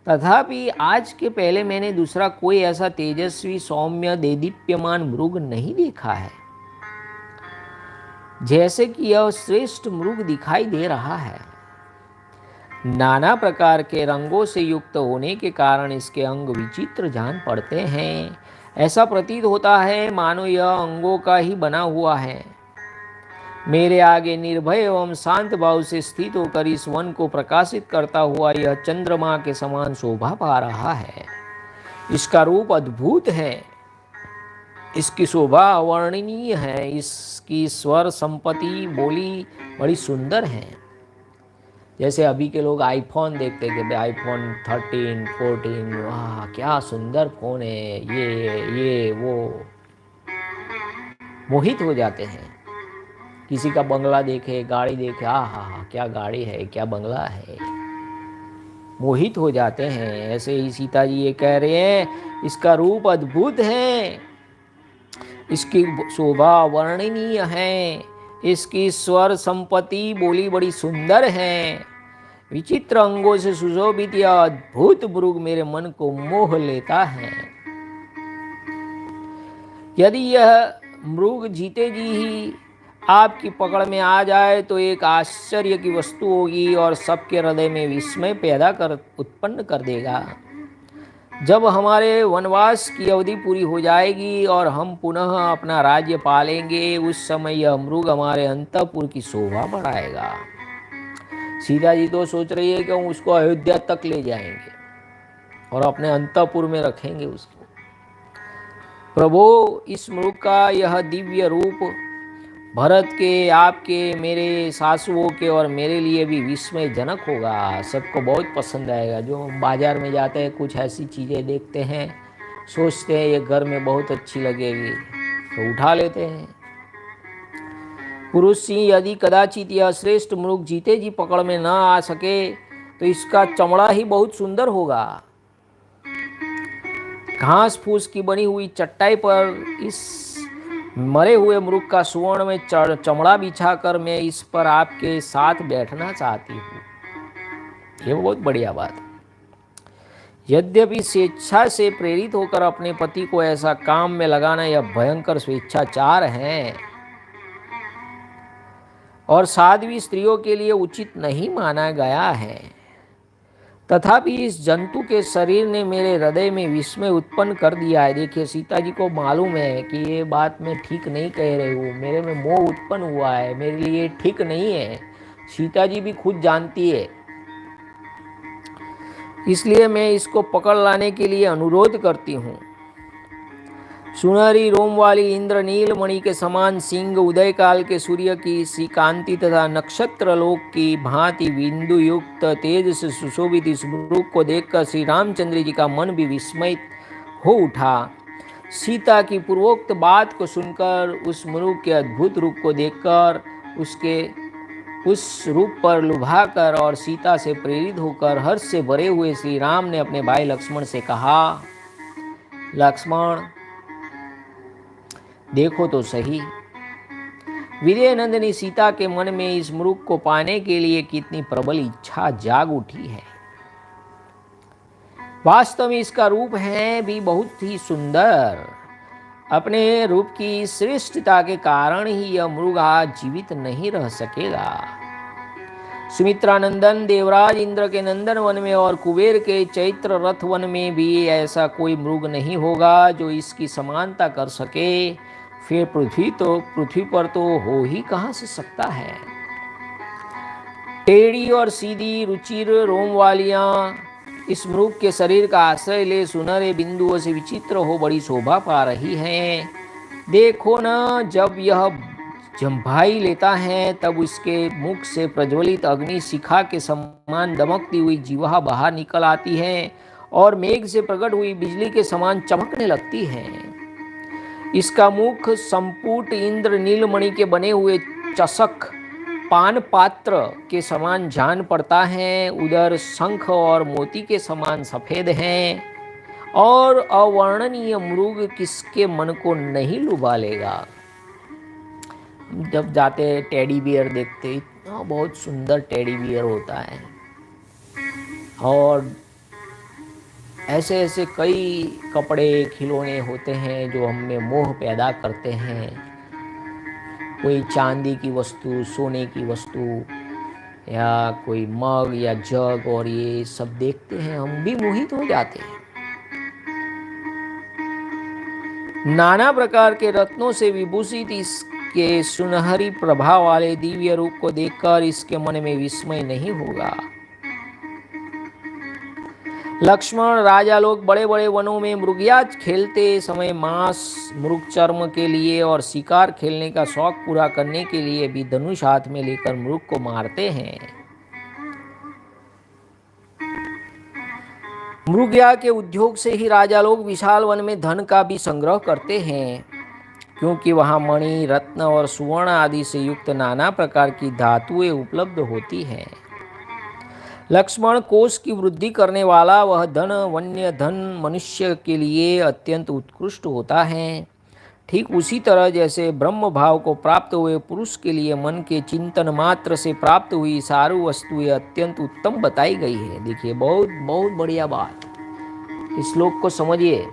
तथापि आज के पहले मैंने दूसरा कोई ऐसा तेजस्वी, सौम्य, देदीप्यमान मृग नहीं देखा है, जैसे कि यह श्रेष्ठ मृग दिखाई दे रहा है। नाना प्रकार के रंगों से युक्त होने के कारण इसके अंग विचित्र जान पड़ते हैं। ऐसा प्रतीत होता है मानो यह अंगों का ही बना हुआ है। मेरे आगे निर्भय एवं शांत भाव से स्थित होकर इस वन को प्रकाशित करता हुआ यह चंद्रमा के समान शोभा पा रहा है। इसका रूप अद्भुत है, इसकी शोभा अवर्णनीय है, इसकी स्वर संपत्ति बोली बड़ी सुंदर है। जैसे अभी के लोग आईफोन देखते हैं कि आईफोन 13, 14, वाह क्या सुंदर फ़ोन है, ये वो, मोहित हो जाते हैं। किसी का बंगला देखे, गाड़ी देखे, हा क्या गाड़ी है, क्या बंगला है, मोहित हो जाते हैं। ऐसे ही सीता जी ये कह रहे हैं, इसका रूप अद्भुत है, इसकी शोभा वर्णनीय है, इसकी स्वर संपत्ति बोली बड़ी सुंदर है। विचित्र अंगों से सुशोभित यह अद्भुत मृग मेरे मन को मोह लेता है। यदि यह मृग जीते जी ही आपकी पकड़ में आ जाए तो एक आश्चर्य की वस्तु होगी और सबके हृदय में विस्मय उत्पन्न कर देगा। जब हमारे वनवास की अवधि पूरी हो जाएगी और हम पुनः अपना राज्य पालेंगे, उस समय यह मृग हमारे अंतःपुर की शोभा बढ़ाएगा। सीता जी तो सोच रही है कि हम उसको अयोध्या तक ले जाएंगे और अपने अंतःपुर में रखेंगे उसको। प्रभु, इस मृग का यह दिव्य रूप भरत के, आपके, मेरे सासुओं के और मेरे लिए भी विस्मयजनक होगा। सबको बहुत पसंद आएगा। जो बाजार में जाते हैं, कुछ ऐसी चीज़ें देखते हैं, सोचते हैं ये घर में बहुत अच्छी लगेगी, तो उठा लेते हैं। पुरुष सिंह, यदि कदाचित यह श्रेष्ठ मृग जीते जी पकड़ में न आ सके तो इसका चमड़ा ही बहुत सुंदर होगा। घास फूस की बनी हुई चटाई पर इस मरे हुए मृग का सुवर्ण में चमड़ा बिछाकर मैं इस पर आपके साथ बैठना चाहती हूँ। ये बहुत बढ़िया बात है। यद्यपि स्वेच्छा से प्रेरित होकर अपने पति को ऐसा काम में लगाना यह भयंकर स्वेच्छाचार है और साध्वी स्त्रियों के लिए उचित नहीं माना गया है, तथापि इस जंतु के शरीर ने मेरे हृदय में विस्मय उत्पन्न कर दिया है। देखिए, सीता जी को मालूम है कि ये बात मैं ठीक नहीं कह रही हूँ, मेरे में मोह उत्पन्न हुआ है, मेरे लिए ठीक नहीं है। सीता जी भी खुद जानती है। इसलिए मैं इसको पकड़ लाने के लिए अनुरोध करती हूँ। सुनहरी रोम वाली इंद्रनील मणि के समान सिंह, उदय काल के सूर्य की सी कांति तथा नक्षत्र लोक की भांति बिंदु युक्त तेज से सुशोभित इस मृग को देखकर श्री रामचंद्र जी का मन भी विस्मित हो उठा। सीता की पूर्वोक्त बात को सुनकर, उस मृग के अद्भुत रूप को देखकर, उसके उस रूप पर लुभाकर और सीता से प्रेरित होकर हर्ष से भरे हुए श्री राम ने अपने भाई लक्ष्मण से कहा, लक्ष्मण देखो तो सही, विजय नंदिनी सीता के मन में इस मृग को पाने के लिए कितनी प्रबल इच्छा जाग उठी है। वास्तव में इसका रूप है भी बहुत ही सुंदर। अपने रूप की श्रेष्ठता के कारण ही यह मृग आज जीवित नहीं रह सकेगा। सुमित्रा नंदन देवराज इंद्र के नंदन वन में और कुबेर के चैत्र रथ वन में भी ऐसा कोई मृग नहीं होगा जो इसकी समानता कर सके। फिर पृथ्वी पर तो हो ही कहां से सकता है। टेढ़ी और सीधी रुचिर रोम वालियां इस मृग के शरीर का आश्रय ले सुनहरे बिंदुओं से विचित्र हो बड़ी शोभा पा रही हैं। देखो न, जब यह जम्भाई लेता है तब उसके मुख से प्रज्वलित अग्नि शिखा के समान दमकती हुई जीवा बाहर निकल आती है और मेघ से प्रकट हुई बिजली के समान चमकने लगती है। इसका मुख संपुट इंद्र नीलमणि के बने हुए चषक पान पात्र के समान जान पड़ता है। उधर शंख और मोती के समान सफेद हैं और अवर्णनीय मृग किसके मन को नहीं लुभा लेगा। जब जाते टेडी बियर देखते, इतना बहुत सुंदर टेडी बियर होता है और ऐसे ऐसे कई कपड़े खिलौने होते हैं जो हमें मोह पैदा करते हैं। कोई चांदी की वस्तु, सोने की वस्तु या कोई मग या जग, और ये सब देखते हैं हम भी मोहित हो जाते हैं। नाना प्रकार के रत्नों से विभूषित इसके सुनहरी प्रभा वाले दिव्य रूप को देखकर इसके मन में विस्मय नहीं होगा। लक्ष्मण, राजा लोग बड़े बड़े वनों में मृगया खेलते समय मांस, मृग चर्म के लिए और शिकार खेलने का शौक पूरा करने के लिए भी धनुष हाथ में लेकर मृग को मारते हैं। मृगया के उद्योग से ही राजा लोग विशाल वन में धन का भी संग्रह करते हैं, क्योंकि वहां मणि, रत्न और सुवर्ण आदि से युक्त नाना प्रकार की धातुएं उपलब्ध होती हैं। लक्ष्मण, कोष की वृद्धि करने वाला वह धन वन्य धन मनुष्य के लिए अत्यंत उत्कृष्ट होता है। ठीक उसी तरह जैसे ब्रह्म भाव को प्राप्त हुए पुरुष के लिए मन के चिंतन मात्र से प्राप्त हुई सारी वस्तुएं अत्यंत उत्तम बताई गई है। देखिए, बहुत बहुत बढ़िया बात। इस श्लोक को समझिए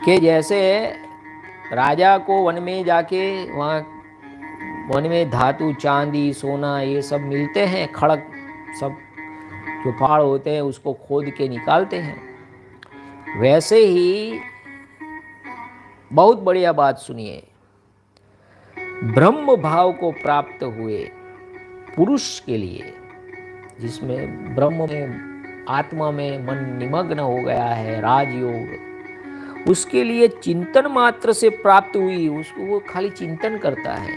कि जैसे राजा को वन में जाके वहाँ वन में धातु, चांदी, सोना ये सब मिलते हैं, खड़क सब जो पहाड़ होते हैं उसको खोद के निकालते हैं। वैसे ही बहुत बढ़िया बात सुनिए, ब्रह्म भाव को प्राप्त हुए पुरुष के लिए, जिसमें ब्रह्म में, आत्मा में मन निमग्न हो गया है, राजयोग, उसके लिए चिंतन मात्र से प्राप्त हुई, उसको वो खाली चिंतन करता है,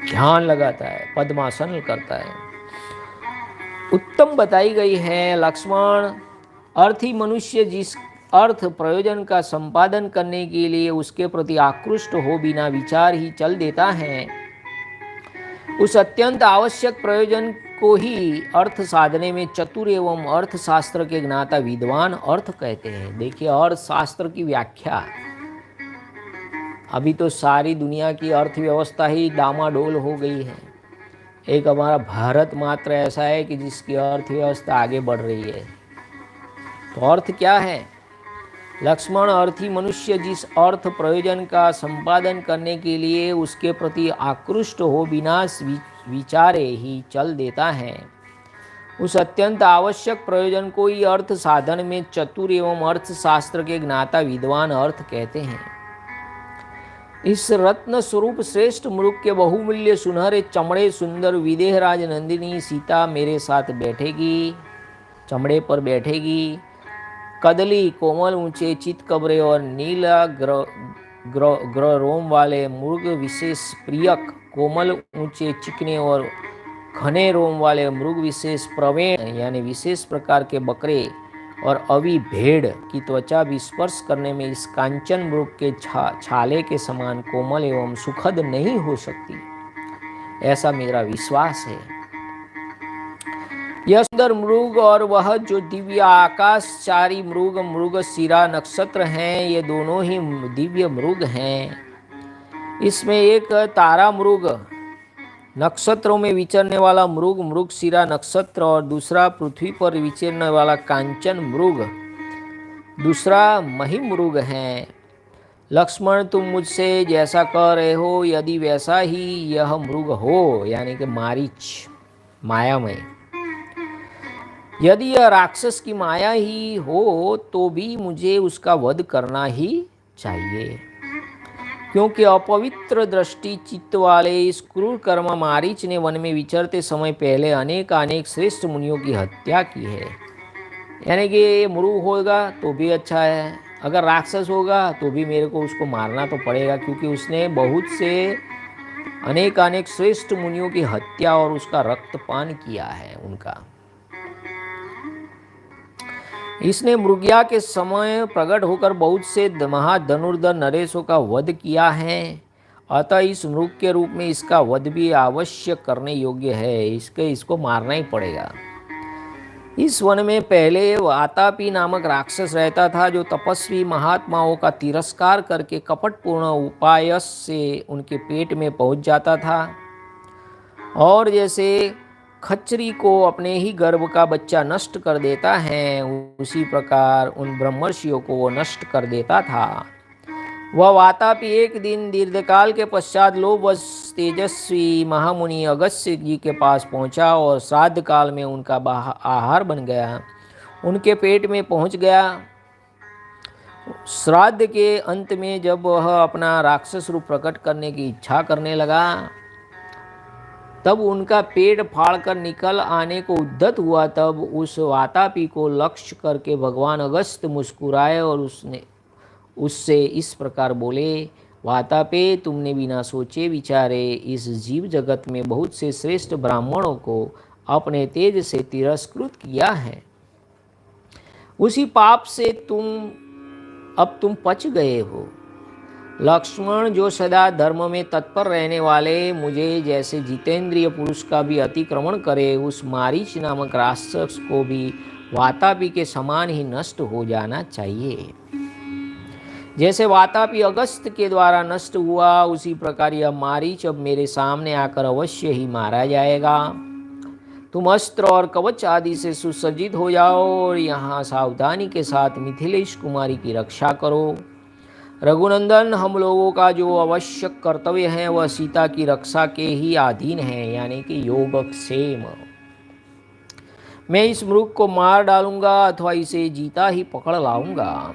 ध्यान लगाता है, पद्मासन करता है, उत्तम बताई गई है। लक्ष्मण, अर्थी मनुष्य जिस अर्थ प्रयोजन का संपादन करने के लिए उसके प्रति आकृष्ट हो बिना विचार ही चल देता है, उस अत्यंत आवश्यक प्रयोजन को ही अर्थ साधने में चतुर एवं अर्थशास्त्र के ज्ञाता विद्वान अर्थ कहते हैं। देखिए, अर्थशास्त्र की व्याख्या, अभी तो सारी दुनिया की अर्थव्यवस्था ही डामाडोल हो गई है। एक हमारा भारत मात्र ऐसा है कि जिसकी अर्थव्यवस्था आगे बढ़ रही है। तो अर्थ क्या है? लक्ष्मण, अर्थी मनुष्य जिस अर्थ प्रयोजन का संपादन करने के लिए उसके प्रति आकृष्ट हो बिना विचारे ही चल देता है, उस अत्यंत आवश्यक प्रयोजन को ही अर्थ साधन में चतुर एवं अर्थशास्त्र के ज्ञाता विद्वान अर्थ कहते हैं। इस रत्न स्वरूप श्रेष्ठ मृग के बहुमूल्य सुनहरे चमड़े सुंदर विदेहराज नंदिनी सीता मेरे साथ बैठेगी। चमड़े पर बैठेगी। कदली कोमल ऊंचे चित कब्रे और नीला ग्र रोम वाले मृग विशेष प्रियक, कोमल ऊंचे चिकने और घने रोम वाले मृग विशेष प्रवीण यानी विशेष प्रकार के बकरे और अवी भेड़ की त्वचा भी स्पर्श करने में इस कांचन मृग के छाले के समान कोमल एवं सुखद नहीं हो सकती, ऐसा मेरा विश्वास है। यह सुंदर मृग और वह जो दिव्य आकाशचारी मृग, मृग शिरा नक्षत्र हैं, ये दोनों ही दिव्य मृग हैं। इसमें एक तारा मृग नक्षत्रों में विचरने वाला मृग, मृग शिरा नक्षत्र, और दूसरा पृथ्वी पर विचरने वाला कांचन मृग, दूसरा महिमृग है। लक्ष्मण, तुम मुझसे जैसा कह रहे हो यदि वैसा ही यह मृग हो, यानी कि मारीच मायामय, यदि यह राक्षस की माया ही हो तो भी मुझे उसका वध करना ही चाहिए, क्योंकि अपवित्र दृष्टि चित्त वाले इस क्रूर कर्म मारीच ने वन में विचरते समय पहले अनेक श्रेष्ठ मुनियों की हत्या की है। यानी कि ये मृग होगा तो भी अच्छा है, अगर राक्षस होगा तो भी मेरे को उसको मारना तो पड़ेगा, क्योंकि उसने बहुत से अनेक श्रेष्ठ मुनियों की हत्या और उसका रक्तपान किया है उनका। इसने मृगया के समय प्रकट होकर बहुत से महाधनुर्धर नरेशों का वध किया है, अतः इस मृग के रूप में इसका वध भी अवश्य करने योग्य है, इसको मारना ही पड़ेगा। इस वन में पहले वातापी नामक राक्षस रहता था, जो तपस्वी महात्माओं का तिरस्कार करके कपटपूर्ण उपाय से उनके पेट में पहुंच जाता था, और जैसे खच्चरी को अपने ही गर्भ का बच्चा नष्ट कर देता है, उसी प्रकार उन ब्रह्मर्षियों को वो नष्ट कर देता था। वह वातापी एक दिन दीर्घकाल के पश्चात लोभवश तेजस्वी महामुनि अगस्त्य जी के पास पहुंचा और श्राद्ध काल में उनका आहार बन गया, उनके पेट में पहुंच गया। श्राद्ध के अंत में जब वह अपना राक्षस रूप प्रकट करने की इच्छा करने लगा, तब उनका पेट फाड़कर निकल आने को उद्यत हुआ। तब उस वातापी को लक्ष्य करके भगवान अगस्त्य मुस्कुराए और उससे इस प्रकार बोले, वातापे, तुमने बिना सोचे विचारे इस जीव जगत में बहुत से श्रेष्ठ ब्राह्मणों को अपने तेज से तिरस्कृत किया है। उसी पाप से तुम पच गए हो। लक्ष्मण, जो सदा धर्म में तत्पर रहने वाले मुझे जैसे जितेंद्रिय पुरुष का भी अतिक्रमण करे, उस मारीच नामक राक्षस को भी वातापी के समान ही नष्ट हो जाना चाहिए। जैसे वातापी अगस्त्य के द्वारा नष्ट हुआ, उसी प्रकार यह मारीच अब मेरे सामने आकर अवश्य ही मारा जाएगा। तुम अस्त्र और कवच आदि से सुसज्जित हो जाओ और यहाँ सावधानी के साथ मिथिलेश कुमारी की रक्षा करो। रघुनंदन, हम लोगों का जो आवश्यक कर्तव्य है वह सीता की रक्षा के ही अधीन है, यानी कि योगक्षेम। मैं इस मृग को मार डालूंगा अथवा इसे जीता ही पकड़ लाऊंगा।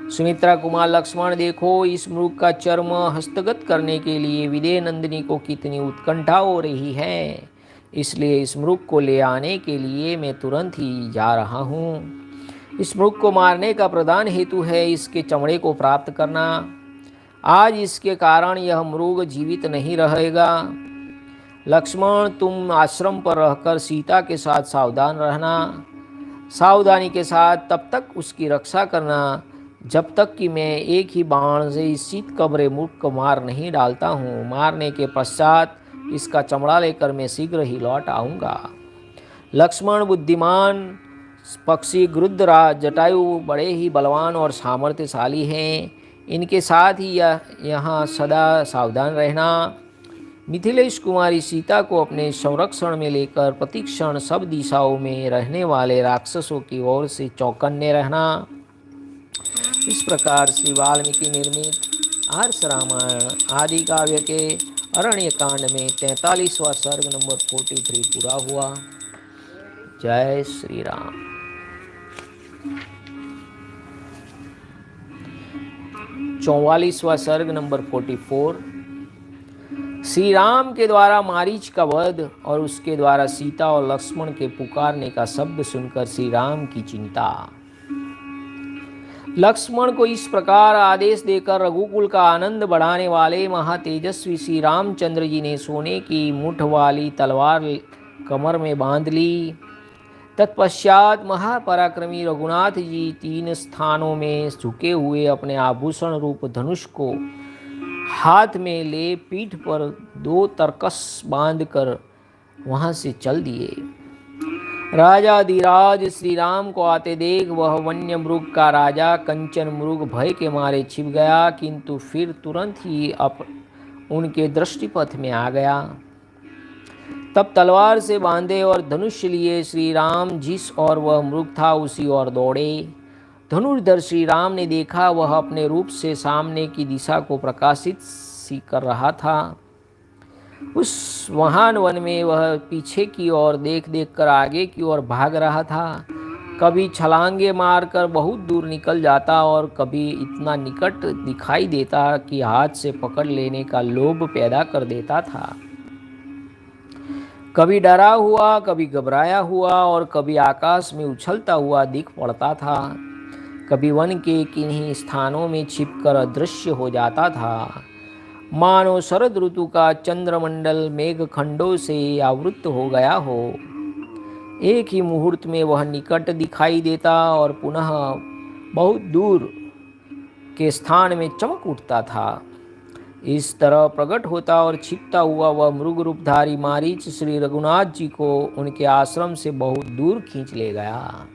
सुमित्रा कुमार, लक्ष्मण, देखो इस मृग का चर्म हस्तगत करने के लिए विदेह नंदिनी को कितनी उत्कंठा हो रही है, इसलिए इस मृग को ले आने के लिए मैं तुरंत ही जा रहा हूँ। इस मृग को मारने का प्रधान हेतु है इसके चमड़े को प्राप्त करना। आज इसके कारण यह मृग जीवित नहीं रहेगा। लक्ष्मण, तुम आश्रम पर रहकर सीता के साथ सावधान रहना। सावधानी के साथ तब तक उसकी रक्षा करना जब तक कि मैं एक ही बाण से इस शीत कब्रे मृग को मार नहीं डालता हूँ। मारने के पश्चात इसका चमड़ा लेकर मैं शीघ्र ही लौट आऊँगा। लक्ष्मण, बुद्धिमान पक्षी गरुड़राज जटायु बड़े ही बलवान और सामर्थ्यशाली हैं, इनके साथ ही यहाँ सदा सावधान रहना। मिथिलेश कुमारी सीता को अपने संरक्षण में लेकर प्रतिक्षण सब दिशाओं में रहने वाले राक्षसों की ओर से चौकन्ने रहना। इस प्रकार श्री वाल्मीकि निर्मित आर्ष रामायण आदि काव्य के अरण्य कांड में 43वां सर्ग नंबर 43 पूरा हुआ। जय श्री राम। 44वां सर्ग नंबर 44। श्री राम के द्वारा मारीच का वध और उसके द्वारा सीता और लक्ष्मण के पुकारने का शब्द सुनकर श्री राम की चिंता। लक्ष्मण को इस प्रकार आदेश देकर रघुकुल का आनंद बढ़ाने वाले महातेजस्वी श्री रामचंद्र जी ने सोने की मुठ वाली तलवार कमर में बांध ली। तत्पश्चात महापराक्रमी रघुनाथ जी 3 स्थानों में झुके हुए अपने आभूषण रूप धनुष को हाथ में ले पीठ पर 2 तरकस बांधकर वहां से चल दिए। राजा धीराज श्री राम को आते देख वह वन्य मृग का राजा कंचन मृग भय के मारे छिप गया, किंतु फिर तुरंत ही उनके दृष्टिपथ में आ गया। तब तलवार से बांधे और धनुष लिए श्री राम जिस और वह मृग था उसी ओर दौड़े। धनुर्धर श्री राम ने देखा वह अपने रूप से सामने की दिशा को प्रकाशित सी कर रहा था। उस महान वन में वह पीछे की ओर देख देख कर आगे की ओर भाग रहा था। कभी छलांगे मारकर बहुत दूर निकल जाता और कभी इतना निकट दिखाई देता कि हाथ से पकड़ लेने का लोभ पैदा कर देता था। कभी डरा हुआ, कभी घबराया हुआ और कभी आकाश में उछलता हुआ दिख पड़ता था। कभी वन के किन्हीं स्थानों में छिपकर अदृश्य हो जाता था, मानो शरद ऋतु का चंद्रमंडल मेघ खंडों से आवृत हो गया हो। एक ही मुहूर्त में वह निकट दिखाई देता और पुनः बहुत दूर के स्थान में चमक उठता था। इस तरह प्रकट होता और छिपता हुआ वह मृग रूपधारी मारीच श्री रघुनाथ जी को उनके आश्रम से बहुत दूर खींच ले गया।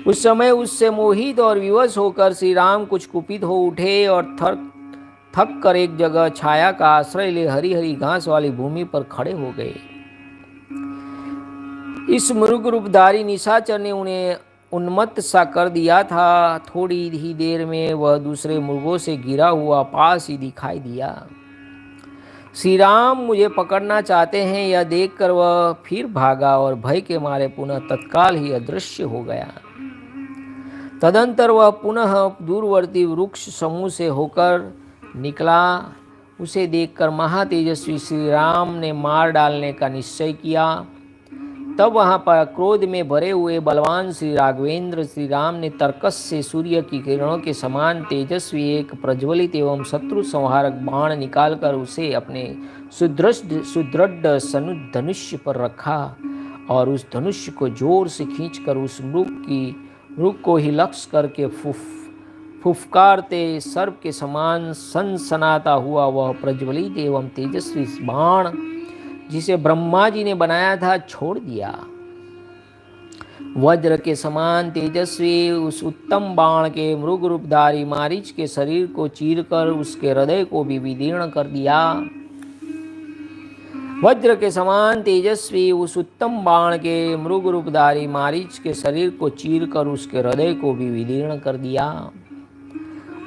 उस समय उससे मोहित और विवश होकर श्री राम कुछ कुपित हो उठे और थक कर एक जगह छाया का आश्रय ले हरी हरी घास वाली भूमि पर खड़े हो गए। इस मृग रूपधारी निशाचर ने उन्हें उन्मत्त सा कर दिया था। थोड़ी ही देर में वह दूसरे मृगों से गिरा हुआ पास ही दिखाई दिया। श्री राम मुझे पकड़ना चाहते हैं यह देखकर वह फिर भागा और भय के मारे पुनः तत्काल ही अदृश्य हो गया। तदंतर वह पुनः दूरवर्ती वृक्ष समूह से होकर निकला। उसे देखकर महातेजस्वी श्री राम ने मार डालने का निश्चय किया। तब वहां पर क्रोध में भरे हुए बलवान श्री राघवेंद्र श्री राम ने तर्कस से सूर्य की किरणों के समान तेजस्वी एक प्रज्वलित एवं शत्रु संहारक बाण निकालकर उसे अपने सुदृढ़ धनुष पर रखा और उस धनुष को जोर से खींचकर उस मृग को ही लक्ष्य करके फुफकारते सर्प के समान सनसनाता हुआ वह प्रज्वलित एवं तेजस्वी बाण जिसे ब्रह्मा जी ने बनाया था छोड़ दिया। वज्र के समान तेजस्वी उस उत्तम बाण के मृग रूपधारी मारीच के शरीर को चीरकर उसके हृदय को भी विदीर्ण कर दिया। वज्र के समान तेजस्वी उस उत्तम बाण के मृग रूपधारी मारीच के शरीर को चीरकर उसके हृदय को भी विदीर्ण कर दिया।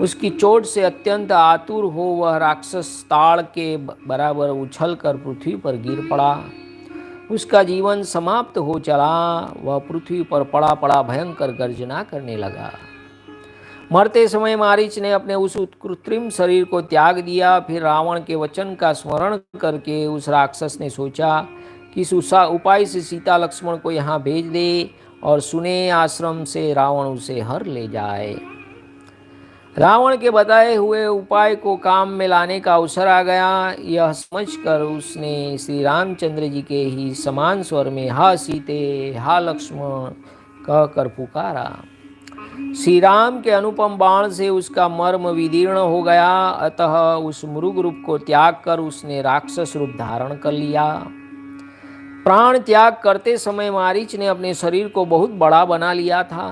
उसकी चोट से अत्यंत आतुर हो वह राक्षस ताड़ के बराबर उछलकर पृथ्वी पर गिर पड़ा। उसका जीवन समाप्त हो चला। वह पृथ्वी पर पड़ा पड़ा भयंकर गर्जना करने लगा। मरते समय मारीच ने अपने उस कृत्रिम शरीर को त्याग दिया। फिर रावण के वचन का स्मरण करके उस राक्षस ने सोचा कि इस उपाय से सीता लक्ष्मण को यहाँ भेज दे और सुने आश्रम से रावण उसे हर ले जाए। रावण के बताए हुए उपाय को काम में लाने का अवसर आ गया। यह समझकर उसने श्री रामचंद्र जी के ही समान स्वर में हा सीते हा लक्ष्मण कहकर पुकारा। श्री राम के अनुपम बाण से उसका मर्म विदीर्ण हो गया। अतः उस मृग रूप को त्याग कर उसने राक्षस रूप धारण कर लिया। प्राण त्याग करते समय मारीच ने अपने शरीर को बहुत बड़ा बना लिया था।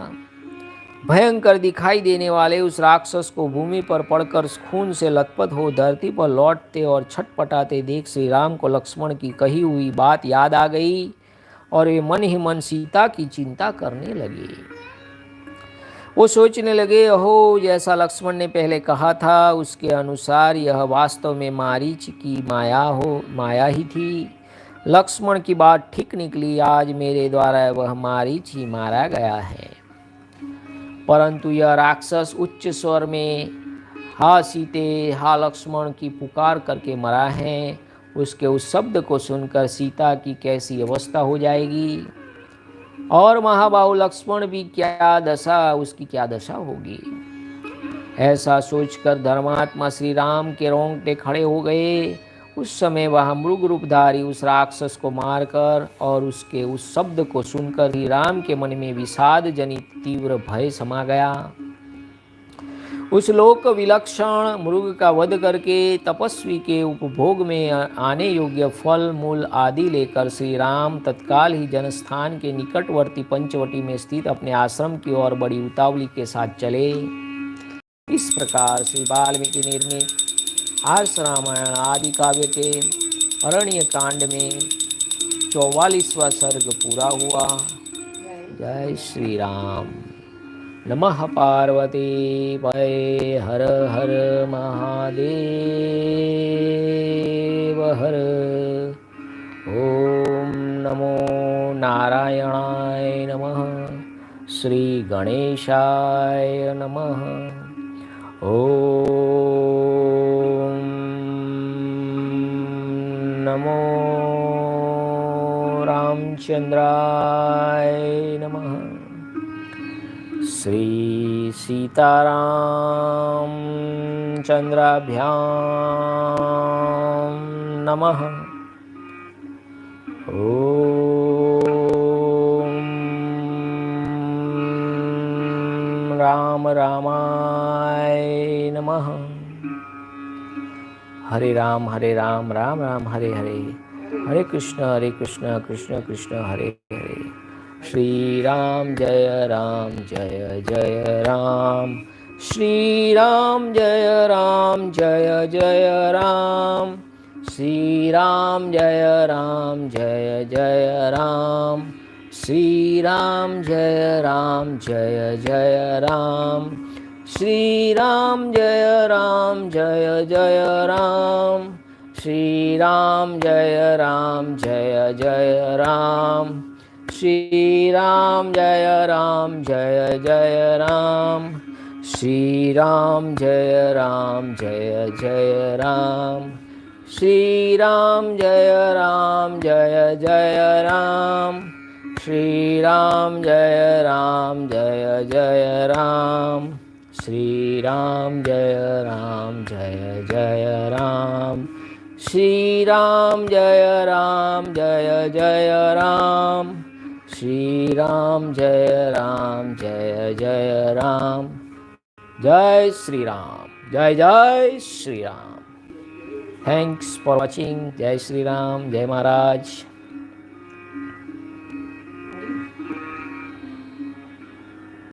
भयंकर दिखाई देने वाले उस राक्षस को भूमि पर पड़कर खून से लथपथ हो धरती पर लौटते और छटपटाते देख श्री राम को लक्ष्मण की कही हुई बात याद आ गई और वे मन ही मन सीता की चिंता करने लगे। वो सोचने लगे, अहो जैसा लक्ष्मण ने पहले कहा था उसके अनुसार यह वास्तव में मारीच की माया ही थी। लक्ष्मण की बात ठीक निकली। आज मेरे द्वारा वह मारीच ही मारा गया है। परंतु यह राक्षस उच्च स्वर में हा सीते हा लक्ष्मण की पुकार करके मरा है, उसके उस शब्द को सुनकर सीता की कैसी अवस्था हो जाएगी, और महाबाहु लक्ष्मण भी क्या दशा, उसकी क्या दशा होगी। ऐसा सोचकर धर्मात्मा श्री राम के रोंगटे खड़े हो गए। उस समय वह मृग रूपधारी उस राक्षस को मारकर और उसके उस शब्द को सुनकर ही राम के मन में विषाद जनित तीव्र भय समा गया। उस लोक विलक्षण मृग का वध करके तपस्वी के उपभोग में आने योग्य फल मूल आदि लेकर श्री राम तत्काल ही जनस्थान के निकटवर्ती पंचवटी में स्थित अपने आश्रम की ओर बड़ी उतावली के साथ चले। इस प्रकार श्री वाल्मीकि निर्मित आर्ष रामायण आदि काव्य के अरण्य कांड में 44वां सर्ग पूरा हुआ। जय श्री राम। नमः पार्वती पते हर हर महादेव हर। ओम नमो नारायणाय नमः। श्री गणेशाय नमः। ओम नमो रामचंद्राय नमः। श्री सीताराम चंद्राभ्यां नमः। ओम राम रामाय नमः। हरे राम राम राम हरे हरे, हरे कृष्ण कृष्ण कृष्ण हरे हरे। श्री राम जय जय राम। श्री राम जय जय राम। श्री राम जय जय राम। श्री राम जय जय राम। श्री राम जय जय राम। श्री राम जय जय राम। श्री राम जय जय राम। श्री राम जय जय राम। श्री राम जय जय राम। श्री राम जय जय राम। श्री राम जय जय राम। श्री राम जय जय राम। श्री राम जय जय राम। जय श्री राम। जय Shri Ram. Thanks for watching. जय श्री राम। जय महाराज।